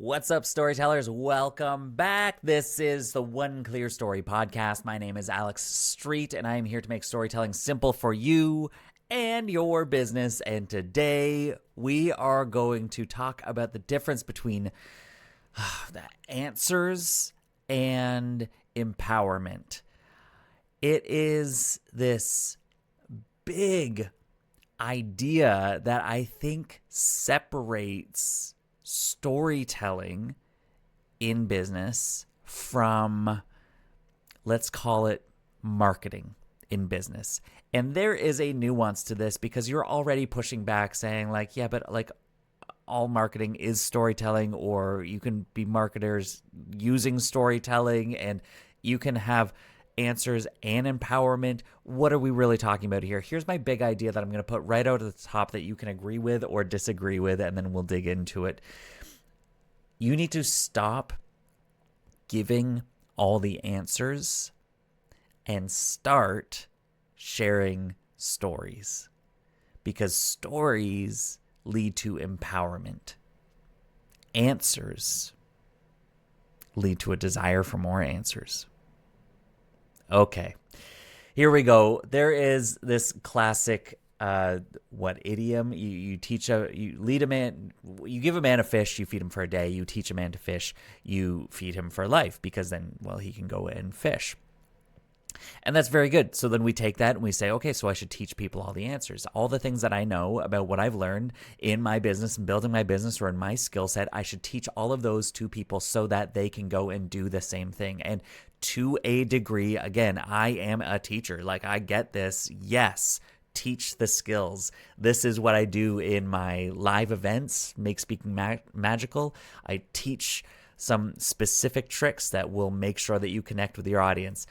What's up, storytellers? Welcome back. This is the One Clear Story podcast. My name is Alex Street, and I am here to make storytelling simple for you and your business. And today we are going to talk about the difference between the answers and empowerment. It is this big idea that I think separates storytelling in business from, let's call it, marketing in business. And there is a nuance to this because you're already pushing back saying like, yeah, but like all marketing is storytelling, or you can be marketers using storytelling and you can have answers and empowerment. What are we really talking about here? Here's my big idea that I'm going to put right out at the top that you can agree with or disagree with, and then we'll dig into it. You need to stop giving all the answers and start sharing stories, because stories lead to empowerment. Answers lead to a desire for more answers. Okay, here we go. There is this classic, idiom? You lead a man, you give a man a fish, you feed him for a day. You teach a man to fish, you feed him for life, because then, well, he can go and fish. And that's very good. So then we take that and we say, okay, so I should teach people all the answers. All the things that I know about what I've learned in my business and building my business or in my skill set, I should teach all of those to people so that they can go and do the same thing. And to a degree, again, I am a teacher. Like, I get this. Yes, teach the skills. This is what I do in my live events, Make Speaking Magical. I teach some specific tricks that will make sure that you connect with your audience.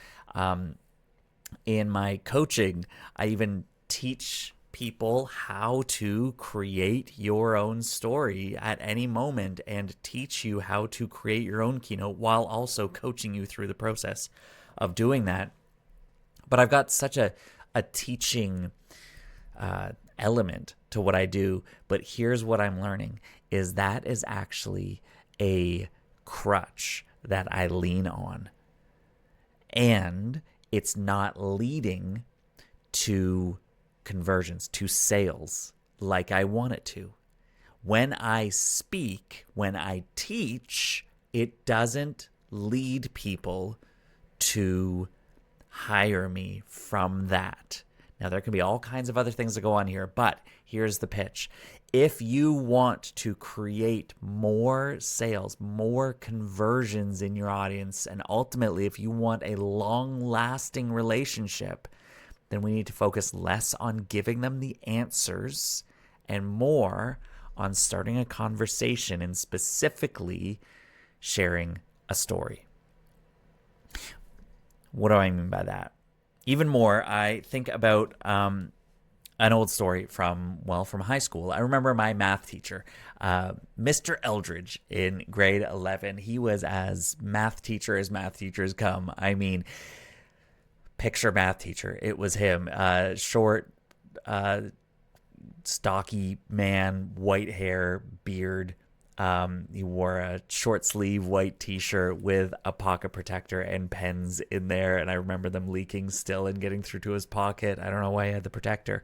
In my coaching, I even teach people how to create your own story at any moment and teach you how to create your own keynote while also coaching you through the process of doing that. But I've got such a teaching element to what I do. But here's what I'm learning is that is actually a crutch that I lean on. And it's not leading to conversions, to sales like I want it to. When I speak, when I teach, it doesn't lead people to hire me from that. Now, there can be all kinds of other things that go on here, but here's the pitch. If you want to create more sales, more conversions in your audience, and ultimately, if you want a long-lasting relationship, then we need to focus less on giving them the answers and more on starting a conversation and specifically sharing a story. What do I mean by that? Even more, I think about an old story from high school. I remember my math teacher, Mr. Eldridge, in grade 11. He was as math teachers come. I mean, picture math teacher. It was him. Short, stocky man, white hair, beard. He wore a short sleeve white t-shirt with a pocket protector and pens in there. And I remember them leaking still and getting through to his pocket. I don't know why he had the protector.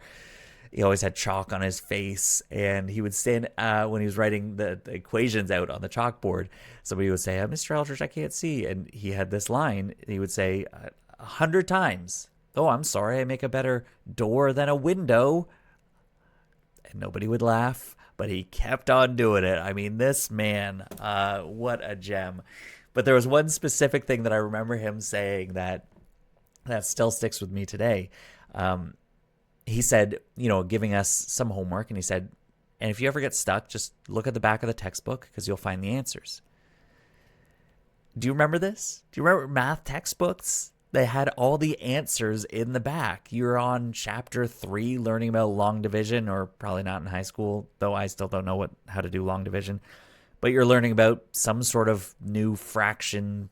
He always had chalk on his face, and he would stand when he was writing the equations out on the chalkboard. Somebody would say, Mr. Eldridge, I can't see. And he had this line. He would say 100 times, oh, I'm sorry, I make a better door than a window. And nobody would laugh. But he kept on doing it. I mean, this man, what a gem. But there was one specific thing that I remember him saying that still sticks with me today. He said, giving us some homework, and he said, and if you ever get stuck, just look at the back of the textbook because you'll find the answers. Do you remember this? Do you remember math textbooks? They had all the answers in the back. You're on chapter 3 learning about long division, or probably not in high school, though I still don't know how to do long division. But you're learning about some sort of new fraction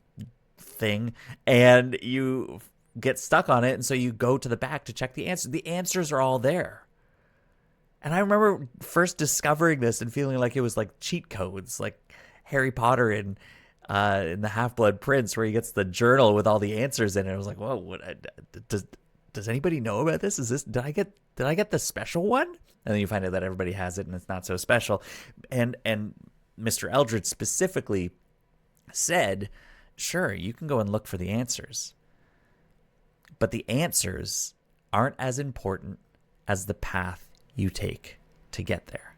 thing, and you get stuck on it, and so you go to the back to check the answer. The answers are all there. And I remember first discovering this and feeling like it was like cheat codes, like, Harry Potter in the Half-Blood Prince, where he gets the journal with all the answers in it. I was like, whoa, does anybody know about this? Did I get the special one? And then you find out that everybody has it and it's not so special. And Mr. Eldridge specifically said, sure, you can go and look for the answers, but the answers aren't as important as the path you take to get there.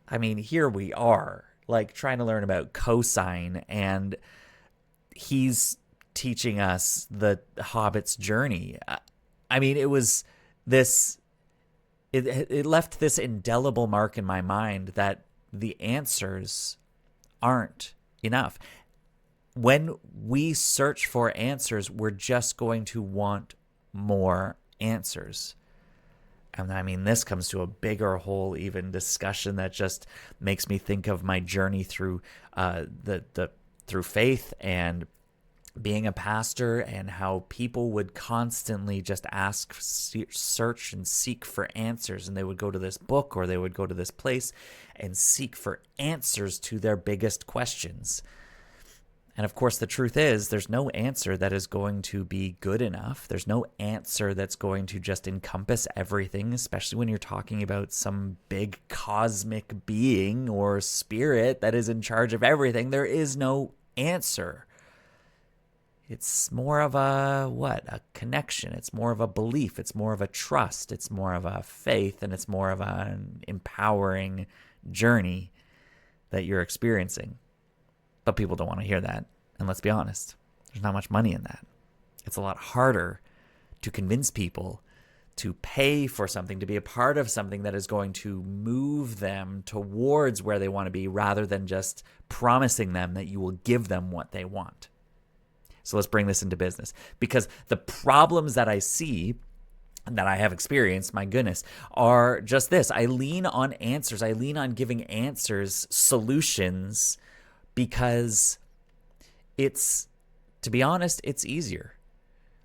I mean, here we are, like trying to learn about cosine, and he's teaching us the Hobbit's journey. I mean, it was this, it left this indelible mark in my mind that the answers aren't enough. When we search for answers, we're just going to want more answers. And I mean, this comes to a bigger whole even discussion that just makes me think of my journey through through faith and being a pastor, and how people would constantly just ask, search, and seek for answers. And they would go to this book or they would go to this place and seek for answers to their biggest questions. And of course, the truth is, there's no answer that is going to be good enough. There's no answer that's going to just encompass everything, especially when you're talking about some big cosmic being or spirit that is in charge of everything. There is no answer. It's more of a connection. It's more of a belief. It's more of a trust. It's more of a faith, and it's more of an empowering journey that you're experiencing. But people don't want to hear that. And let's be honest, there's not much money in that. It's a lot harder to convince people to pay for something, to be a part of something that is going to move them towards where they want to be, rather than just promising them that you will give them what they want. So let's bring this into business, because the problems that I see, that I have experienced, my goodness, are just this. I lean on answers. I lean on giving answers, solutions, because it's, to be honest, it's easier.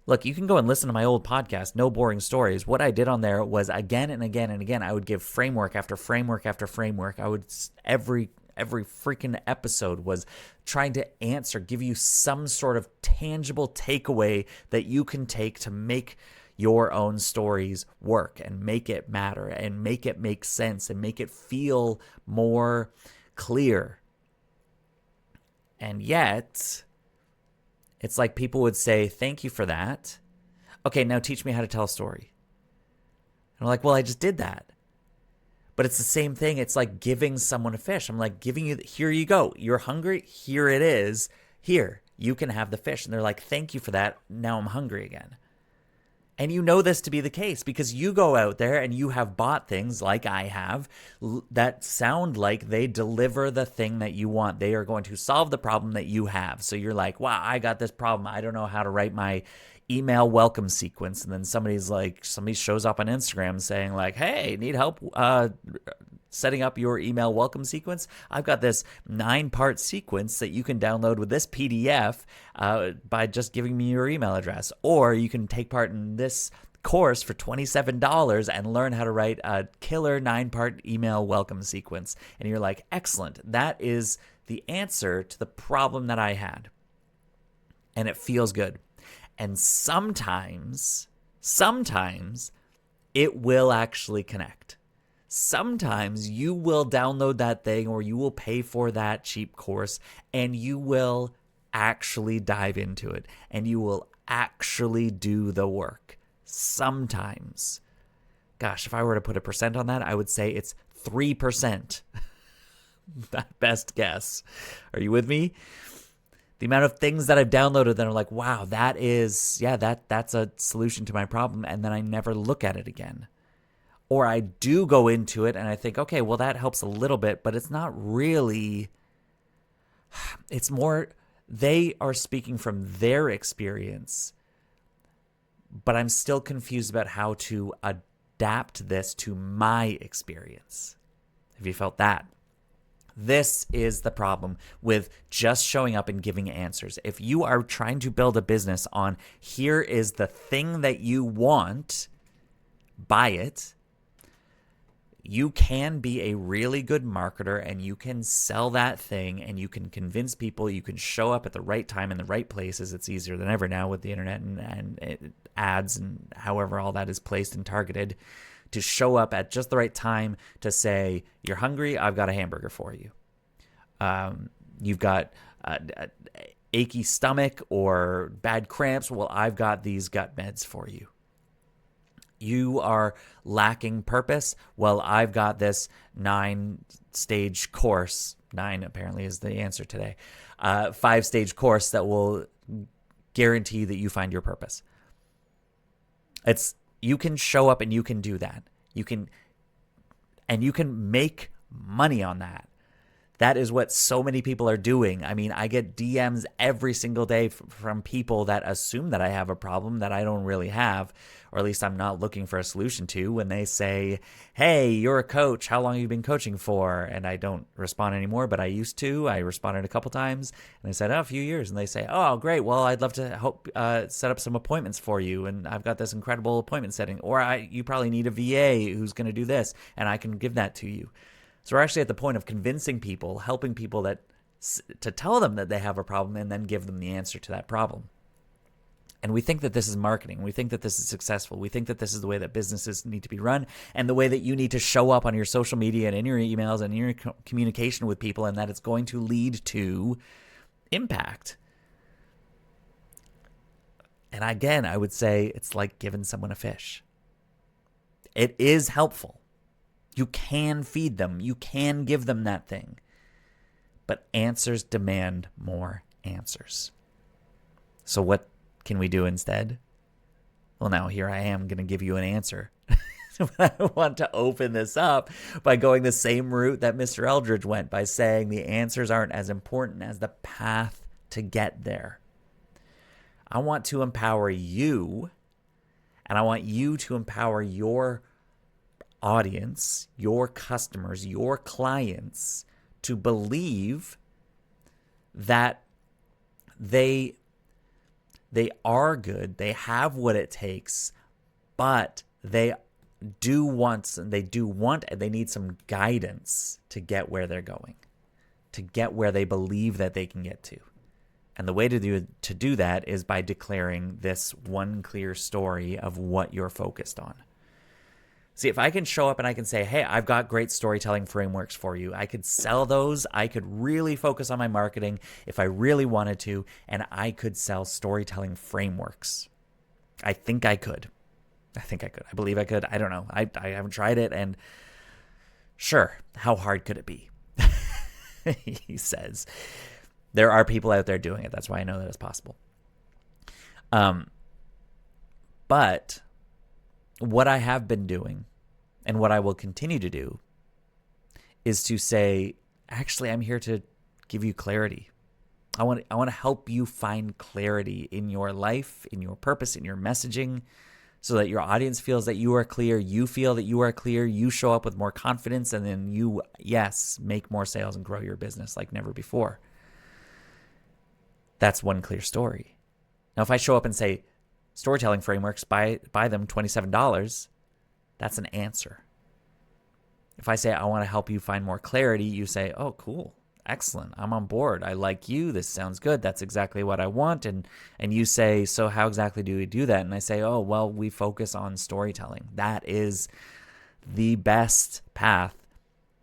Look, you can go and listen to my old podcast, No Boring Stories. What I did on there was again and again and again, I would give framework after framework after framework. I would, every freaking episode was trying to answer, give you some sort of tangible takeaway that you can take to make your own stories work and make it matter and make it make sense and make it feel more clear. And yet, it's like people would say, thank you for that. Okay, now teach me how to tell a story. And I'm like, well, I just did that. But it's the same thing. It's like giving someone a fish. I'm like, giving you, here you go. You're hungry? Here it is. Here, you can have the fish. And they're like, thank you for that. Now I'm hungry again. And you know this to be the case because you go out there and you have bought things like I have that sound like they deliver the thing that you want. They are going to solve the problem that you have. So you're like, wow, I got this problem. I don't know how to write my email welcome sequence. And then somebody shows up on Instagram saying like, hey, need help setting up your email welcome sequence? I've got this 9-part sequence that you can download with this PDF by just giving me your email address. Or you can take part in this course for $27 and learn how to write a killer 9-part email welcome sequence. And you're like, excellent. That is the answer to the problem that I had. And it feels good. And sometimes it will actually connect. Sometimes you will download that thing or you will pay for that cheap course and you will actually dive into it and you will actually do the work. Sometimes. Gosh, if I were to put a percent on that, I would say it's 3%. That best guess. Are you with me? The amount of things that I've downloaded that are like, wow, that's a solution to my problem. And then I never look at it again. Or I do go into it and I think, okay, well, that helps a little bit, but it's not really, it's more, they are speaking from their experience, but I'm still confused about how to adapt this to my experience. Have you felt that? This is the problem with just showing up and giving answers. If you are trying to build a business on here is the thing that you want, buy it. You can be a really good marketer and you can sell that thing and you can convince people. You can show up at the right time in the right places. It's easier than ever now with the internet and ads and however all that is placed and targeted, to show up at just the right time to say, you're hungry, I've got a hamburger for you. You've got achy stomach or bad cramps, well, I've got these gut meds for you. You are lacking purpose, well, I've got this 9-stage course. 9 apparently is the answer today. 5-stage course that will guarantee that you find your purpose. You can show up and you can do that. You can make money on that. That is what so many people are doing. I mean, I get DMs every single day from people that assume that I have a problem that I don't really have, or at least I'm not looking for a solution to, when they say, hey, you're a coach. How long have you been coaching for? And I don't respond anymore, but I used to. I responded a couple times and I said, a few years. And they say, oh, great. Well, I'd love to set up some appointments for you. And I've got this incredible appointment setting. Or you probably need a VA who's going to do this, and I can give that to you. So we're actually at the point of convincing people, helping people to tell them that they have a problem and then give them the answer to that problem. And we think that this is marketing. We think that this is successful. We think that this is the way that businesses need to be run and the way that you need to show up on your social media and in your emails and in your communication with people, and that it's going to lead to impact. And again, I would say it's like giving someone a fish. It is helpful. You can feed them. You can give them that thing. But answers demand more answers. So what can we do instead? Well, now here I am going to give you an answer. I want to open this up by going the same route that Mr. Eldridge went, by saying the answers aren't as important as the path to get there. I want to empower you, and I want you to empower your audience, your customers, your clients, to believe that they are good, they have what it takes, but they need some guidance to get where they're going, to get where they believe that they can get to. And the way to do that is by declaring this one clear story of what you're focused on. See, if I can show up and I can say, hey, I've got great storytelling frameworks for you, I could sell those. I could really focus on my marketing if I really wanted to, and I could sell storytelling frameworks. I think I could. I believe I could. I don't know. I haven't tried it, and sure, how hard could it be? He says. There are people out there doing it. That's why I know that it's possible. But what I have been doing and what I will continue to do is to say, actually, I'm here to give you clarity. I want to help you find clarity in your life, in your purpose, in your messaging, so that your audience feels that you are clear, you feel that you are clear, you show up with more confidence, and then you, yes, make more sales and grow your business like never before. That's one clear story. Now, if I show up and say, storytelling frameworks, buy them $27, that's an answer. If I say, I want to help you find more clarity, you say, oh, cool, excellent, I'm on board, I like you, this sounds good, that's exactly what I want. And you say, so how exactly do we do that? And I say, oh, well, we focus on storytelling. That is the best path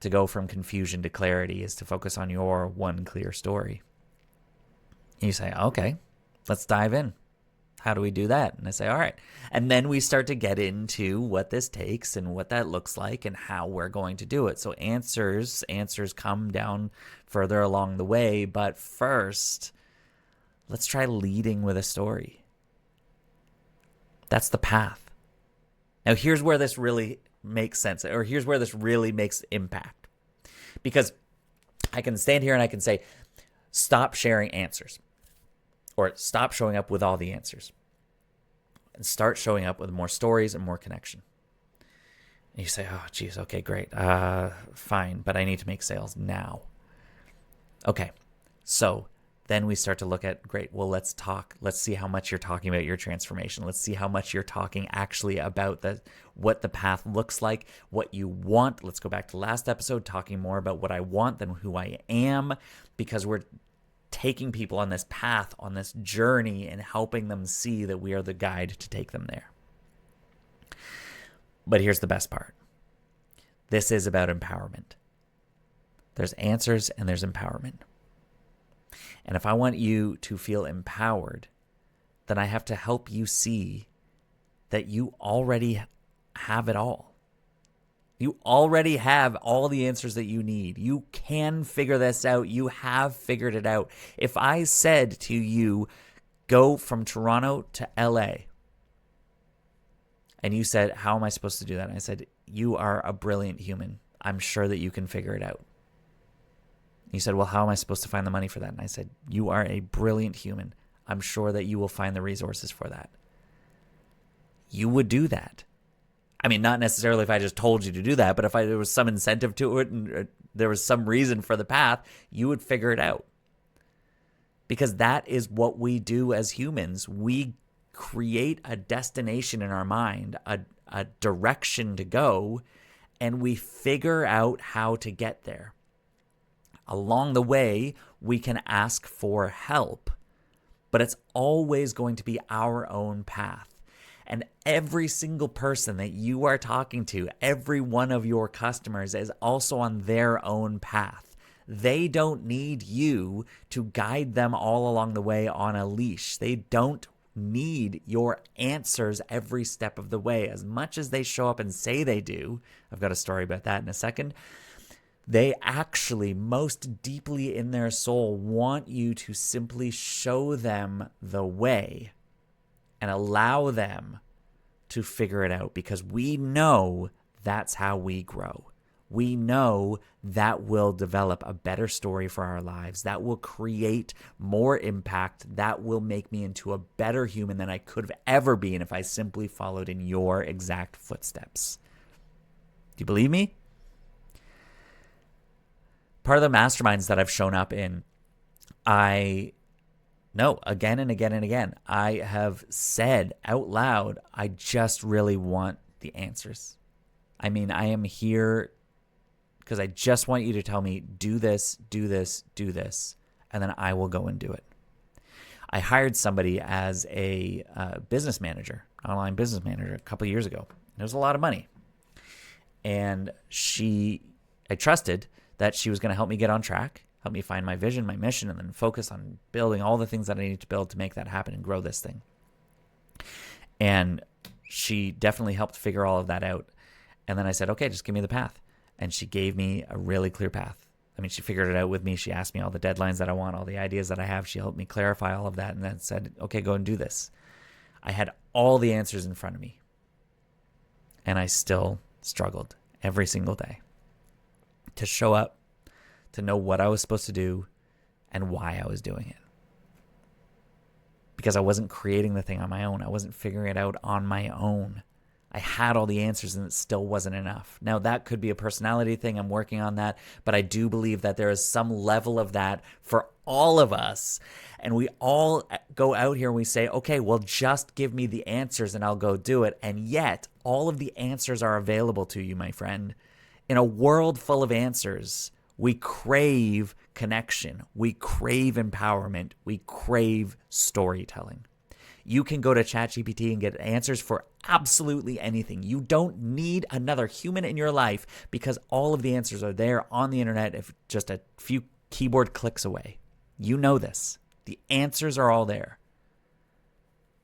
to go from confusion to clarity, is to focus on your one clear story. And you say, okay, let's dive in. How do we do that? And I say, all right. And then we start to get into what this takes and what that looks like and how we're going to do it. So answers come down further along the way. But first, let's try leading with a story. That's the path. Now, here's where this really makes sense, or here's where this really makes impact. Because I can stand here and I can say, stop sharing answers. Or stop showing up with all the answers and start showing up with more stories and more connection. And you say, oh, geez, okay, great. Fine, but I need to make sales now. Okay, so Then we start to look at, great, well, let's talk. Let's see how much you're talking about your transformation. Let's see how much you're talking actually about what the path looks like, what you want. Let's go back to last episode, talking more about what I want than who I am, because we're taking people on this path, on this journey, and helping them see that we are the guide to take them there. But here's the best part. This is about empowerment. There's answers and there's empowerment. And if I want you to feel empowered, then I have to help you see that you already have it all. You already have all the answers that you need. You can figure this out. You have figured it out. If I said to you, go from Toronto to LA, and you said, how am I supposed to do that? And I said, you are a brilliant human. I'm sure that you can figure it out. You said, well, how am I supposed to find the money for that? And I said, you are a brilliant human. I'm sure that you will find the resources for that. You would do that. I mean, not necessarily if I just told you to do that, but if there was some incentive to it and there was some reason for the path, you would figure it out. Because that is what we do as humans. We create a destination in our mind, a direction to go, and we figure out how to get there. Along the way, we can ask for help, but it's always going to be our own path. And every single person that you are talking to, every one of your customers is also on their own path. They don't need you to guide them all along the way on a leash. They don't need your answers every step of the way. As much as they show up and say they do, I've got a story about that in a second, they actually most deeply in their soul want you to simply show them the way and allow them to figure it out, because we know that's how we grow. We know that will develop a better story for our lives. That will create more impact. That will make me into a better human than I could have ever been if I simply followed in your exact footsteps. Do you believe me? Part of the masterminds that I've shown up in, I know again and again and again, I have said out loud, I just really want the answers. I mean, I am here because I just want you to tell me, do this, do this, do this, and then I will go and do it. I hired somebody as a business manager, online business manager, a couple of years ago. It was a lot of money. And I trusted that she was going to help me get on track, help me find my vision, my mission, and then focus on building all the things that I need to build to make that happen and grow this thing. And she definitely helped figure all of that out. And then I said, okay, just give me the path. And she gave me a really clear path. I mean, she figured it out with me. She asked me all the deadlines that I want, all the ideas that I have. She helped me clarify all of that and then said, okay, go and do this. I had all the answers in front of me. And I still struggled every single day to show up, to know what I was supposed to do and why I was doing it. Because I wasn't creating the thing on my own. I wasn't figuring it out on my own. I had all the answers and it still wasn't enough. Now, that could be a personality thing. I'm working on that. But I do believe that there is some level of that for all of us. And we all go out here and we say, okay, well, just give me the answers and I'll go do it. And yet, all of the answers are available to you, my friend. In a world full of answers, we crave connection. We crave empowerment. We crave storytelling. You can go to ChatGPT and get answers for absolutely anything. You don't need another human in your life because all of the answers are there on the internet if just a few keyboard clicks away. You know this. The answers are all there.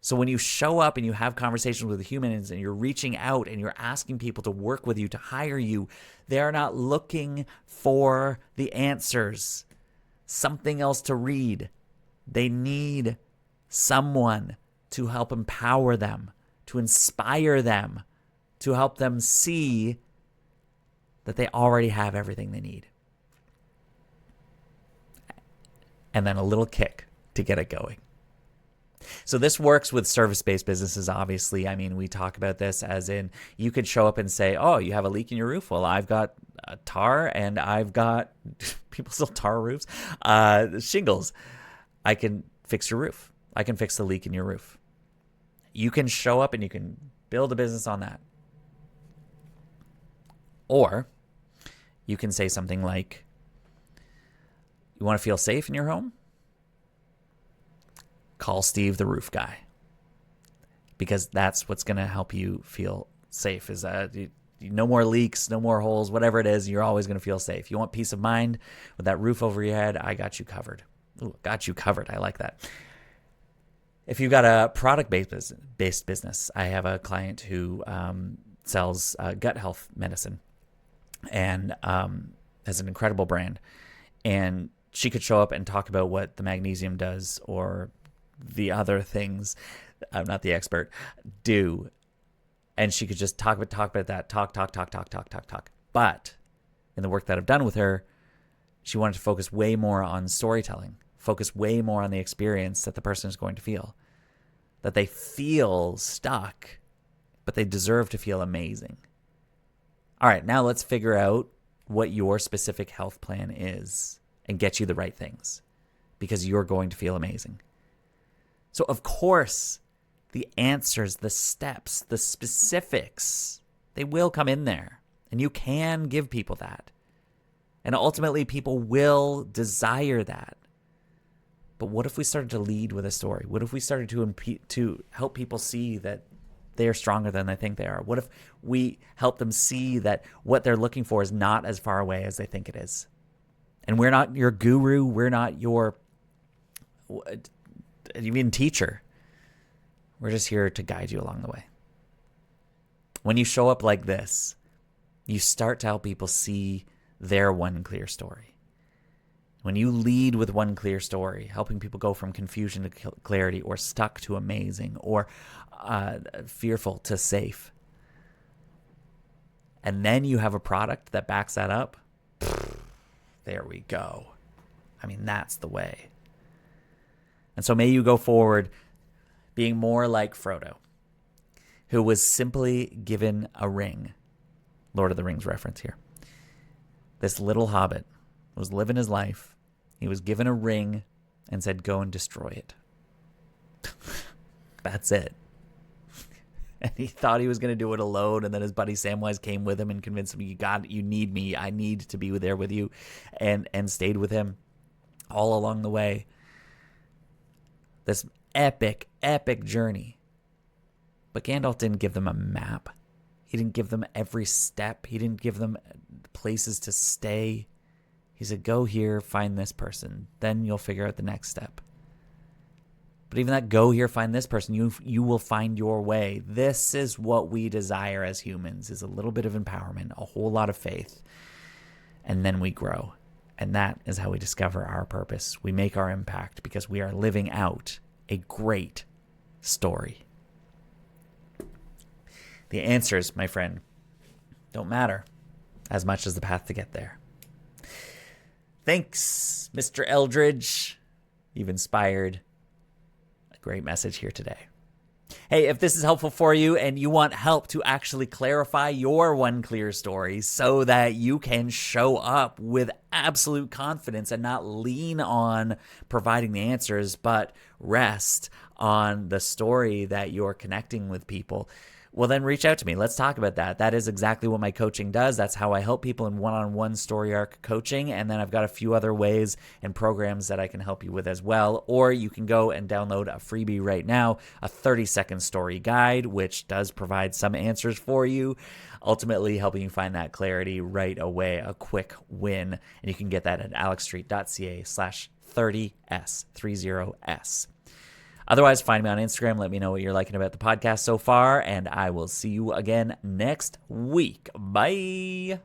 So when you show up and you have conversations with humans and you're reaching out and you're asking people to work with you, to hire you, they're not looking for the answers, something else to read. They need someone to help empower them, to inspire them, to help them see that they already have everything they need. And then a little kick to get it going. So this works with service-based businesses, obviously. I mean, we talk about this as in you could show up and say, oh, you have a leak in your roof. Well, I've got tar and I've got, people still tar roofs, shingles. I can fix your roof. I can fix the leak in your roof. You can show up and you can build a business on that. Or you can say something like, you want to feel safe in your home? Call Steve the roof guy. Because that's what's going to help you feel safe, is no more leaks, no more holes, whatever it is, you're always going to feel safe. You want peace of mind with that roof over your head? I got you covered. Ooh, got you covered. I like that. If you've got a product-based business, I have a client who sells gut health medicine and has an incredible brand. And she could show up and talk about what the magnesium does or the other things, I'm not the expert, do. And she could just talk about that, talk. But in the work that I've done with her, she wanted to focus way more on storytelling, focus way more on the experience that the person is going to feel, that they feel stuck, but they deserve to feel amazing. All right, now let's figure out what your specific health plan is and get you the right things, because you're going to feel amazing. So of course, the answers, the steps, the specifics, they will come in there, and you can give people that. And ultimately, people will desire that. But what if we started to lead with a story? What if we started to help people see that they're stronger than they think they are? What if we help them see that what they're looking for is not as far away as they think it is? And we're not your guru. We're not your even teacher. We're just here to guide you along the way. When you show up like this, you start to help people see their one clear story. When you lead with one clear story, helping people go from confusion to clarity, or stuck to amazing, or fearful to safe, and then you have a product that backs that up, there we go. I mean, that's the way. And so may you go forward being more like Frodo, who was simply given a ring. Lord of the Rings reference here. This little hobbit was living his life. He was given a ring and said, go and destroy it. That's it. And he thought he was going to do it alone. And then his buddy Samwise came with him and convinced him, you need me. I need to be there with you. And stayed with him all along the way. This epic, epic journey. But Gandalf didn't give them a map. He didn't give them every step. He didn't give them places to stay. He said, go here, find this person. Then you'll figure out the next step. But even that go here, find this person, you will find your way. This is what we desire as humans, is a little bit of empowerment, a whole lot of faith. And then we grow. And that is how we discover our purpose. We make our impact because we are living out a great story. The answers, my friend, don't matter as much as the path to get there. Thanks, Mr. Eldridge. You've inspired a great message here today. Hey, if this is helpful for you and you want help to actually clarify your one clear story so that you can show up with absolute confidence and not lean on providing the answers, but rest on the story that you're connecting with people, well, then reach out to me. Let's talk about that. That is exactly what my coaching does. That's how I help people in one-on-one story arc coaching. And then I've got a few other ways and programs that I can help you with as well. Or you can go and download a freebie right now, a 30-second story guide, which does provide some answers for you, ultimately helping you find that clarity right away, a quick win. And you can get that at alexstreet.ca/30s. Otherwise, find me on Instagram. Let me know what you're liking about the podcast so far, and I will see you again next week. Bye.